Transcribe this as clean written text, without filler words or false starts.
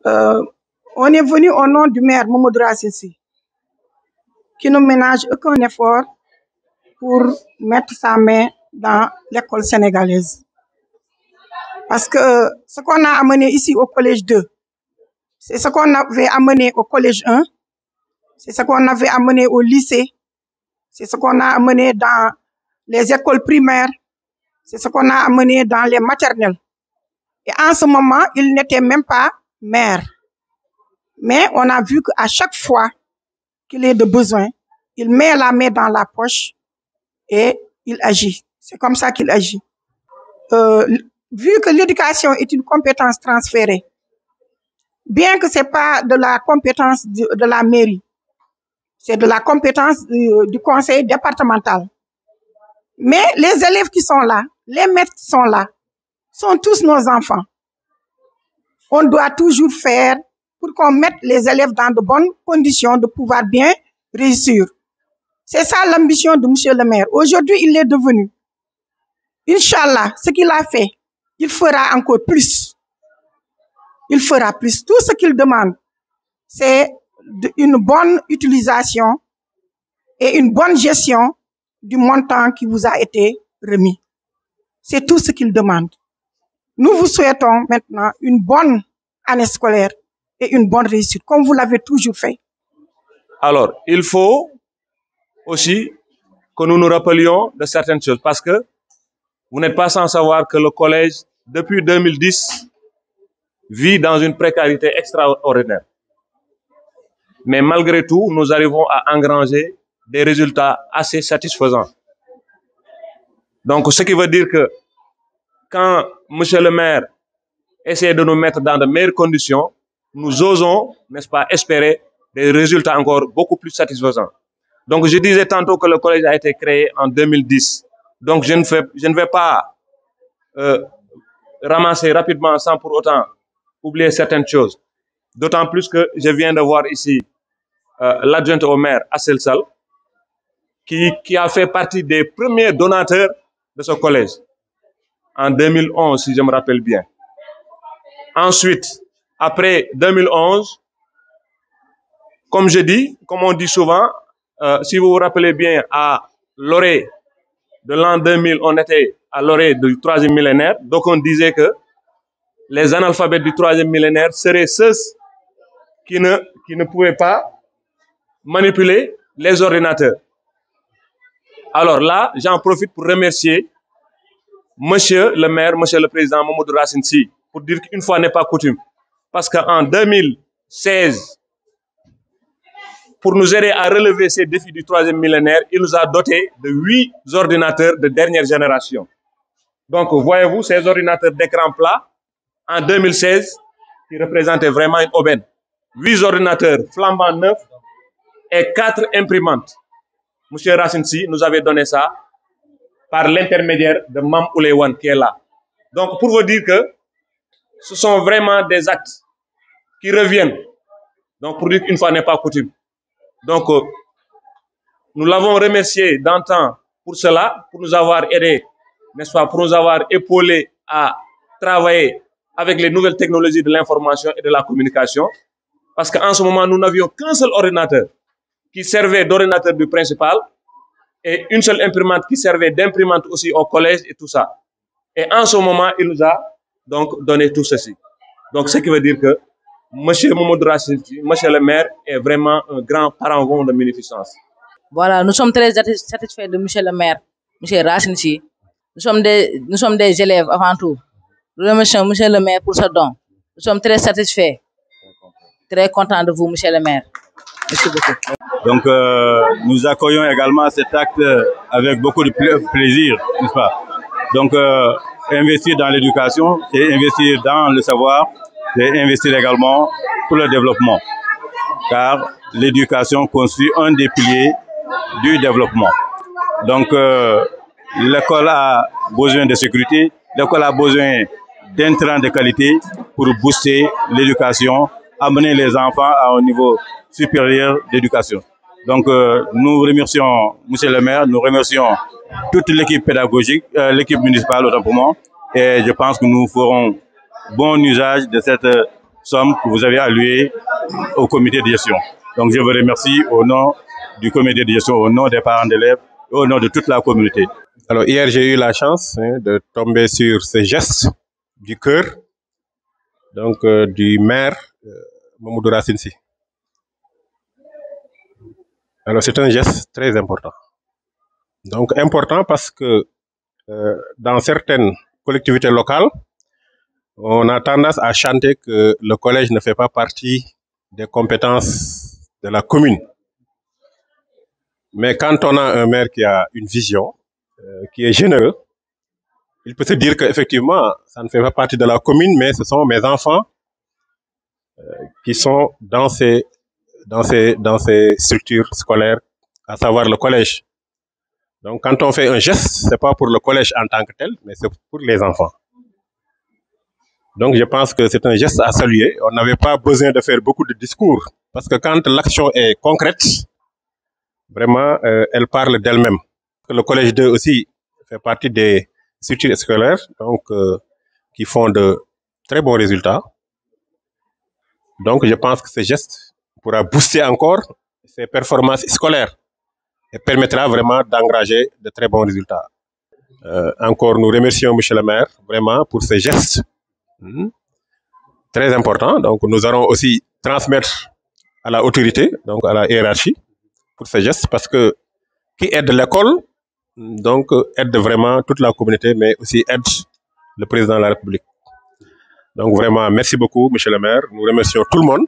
On est venu au nom du maire Mamadou Racine Sy, qui ne ménage aucun effort pour mettre sa main dans l'école sénégalaise. Parce que ce qu'on a amené ici au collège 2, c'est ce qu'on avait amené au collège 1, c'est ce qu'on avait amené au lycée, c'est ce qu'on a amené dans les écoles primaires, c'est ce qu'on a amené dans les maternelles. Et en ce moment, il n'était même pas maire. Mais on a vu qu'à chaque fois qu'il est de besoin, il met la main dans la poche et il agit. C'est comme ça qu'il agit. Vu que l'éducation est une compétence transférée, bien que ce n'est pas de la compétence de la mairie, c'est de la compétence du conseil départemental. Mais les élèves qui sont là, les maîtres qui sont là, sont tous nos enfants. On doit toujours faire pour qu'on mette les élèves dans de bonnes conditions de pouvoir bien réussir. C'est ça l'ambition de M. le maire. Aujourd'hui, il est devenu. Inch'Allah, ce qu'il a fait, il fera encore plus. Il fera plus. Tout ce qu'il demande, c'est une bonne utilisation et une bonne gestion du montant qui vous a été remis. C'est tout ce qu'il demande. Nous vous souhaitons maintenant une bonne année scolaire et une bonne réussite, comme vous l'avez toujours fait. Alors, il faut aussi que nous nous rappelions de certaines choses, parce que vous n'êtes pas sans savoir que le collège, depuis 2010, vit dans une précarité extraordinaire. Mais malgré tout, nous arrivons à engranger des résultats assez satisfaisants. Donc, ce qui veut dire que quand M. le maire essaie de nous mettre dans de meilleures conditions, nous osons, n'est-ce pas, espérer des résultats encore beaucoup plus satisfaisants. Donc, je disais tantôt que le collège a été créé en 2010. Donc, je ne vais pas ramasser rapidement sans pour autant oublier certaines choses. D'autant plus que je viens de voir ici l'adjointe au maire, Assel Sall, qui a fait partie des premiers donateurs de ce collège en 2011, si je me rappelle bien. Ensuite, après 2011, comme je dis, comme on dit souvent, si vous vous rappelez bien, à l'orée de l'an 2000, on était à l'orée du 3e millénaire. Donc on disait que les analphabètes du 3e millénaire seraient ceux qui ne pouvaient pas manipuler les ordinateurs. Alors là, j'en profite pour remercier Monsieur le maire, Monsieur le président Mamadou Racine Sy, pour dire qu'une fois n'est pas coutume. Parce qu'en 2016, pour nous aider à relever ces défis du 3e millénaire, il nous a dotés de 8 ordinateurs de dernière génération. Donc, voyez-vous, ces ordinateurs d'écran plat, en 2016, qui représentaient vraiment une aubaine. 8 ordinateurs flambant neufs et 4 imprimantes. Monsieur Racine Sy nous avait donné ça par l'intermédiaire de Mam Oulewan qui est là. Donc, pour vous dire que ce sont vraiment des actes qui reviennent. Donc, pour dire qu'une fois n'est pas coutume. Donc, nous l'avons remercié d'antan pour cela, pour nous avoir aidés, n'est-ce pas, pour nous avoir épaulés à travailler avec les nouvelles technologies de l'information et de la communication. Parce qu'en ce moment, nous n'avions qu'un seul ordinateur qui servait d'ordinateur du principal et une seule imprimante qui servait d'imprimante aussi au collège et tout ça. Et en ce moment, il nous a donc donné tout ceci. Donc, ce qui veut dire que M. Mamadou Racine Sy, M. le maire, est vraiment un grand parangon de munificence. Voilà, nous sommes très satisfaits de M. le maire, M. Racine Sy. Nous sommes des élèves avant tout. Nous remercions M. le maire pour ce don. Nous sommes très satisfaits, très contents de vous, M. le maire. Merci beaucoup. Donc, nous accueillons également cet acte avec beaucoup de plaisir, n'est-ce pas? Donc, investir dans l'éducation, c'est investir dans le savoir, c'est investir également pour le développement. Car l'éducation constitue un des piliers du développement. Donc, l'école a besoin de sécurité, l'école a besoin d'intrants de qualité pour booster l'éducation, amener les enfants à un niveau supérieur d'éducation. Donc, nous remercions M. le maire, nous remercions toute l'équipe pédagogique, l'équipe municipale autant pour moi, et je pense que nous ferons bon usage de cette somme que vous avez allouée au comité de gestion. Donc je vous remercie au nom du comité de gestion, au nom des parents d'élèves, au nom de toute la communauté. Alors hier, j'ai eu la chance de tomber sur ce geste du cœur, donc du maire Mamadou Racine Sy. Alors c'est un geste très important. Donc important parce que dans certaines collectivités locales, on a tendance à chanter que le collège ne fait pas partie des compétences de la commune. Mais quand on a un maire qui a une vision, qui est généreux, il peut se dire qu'effectivement, ça ne fait pas partie de la commune, mais ce sont mes enfants qui sont dans ces structures scolaires, à savoir le collège. Donc, quand on fait un geste, c'est pas pour le collège en tant que tel, mais c'est pour les enfants. Donc, je pense que c'est un geste à saluer. On n'avait pas besoin de faire beaucoup de discours, parce que quand l'action est concrète, vraiment, elle parle d'elle-même. Le collège 2 aussi fait partie des structures scolaires, donc qui font de très bons résultats. Donc, je pense que ce geste pourra booster encore ses performances scolaires et permettra vraiment d'engager de très bons résultats. Encore, nous remercions M. le maire vraiment pour ce geste très important. Donc, nous allons aussi transmettre à la autorité, donc à la hiérarchie, pour ce geste, parce que qui aide l'école, donc aide vraiment toute la communauté, mais aussi aide le président de la République. Donc vraiment, merci beaucoup, M. le maire. Nous remercions tout le monde.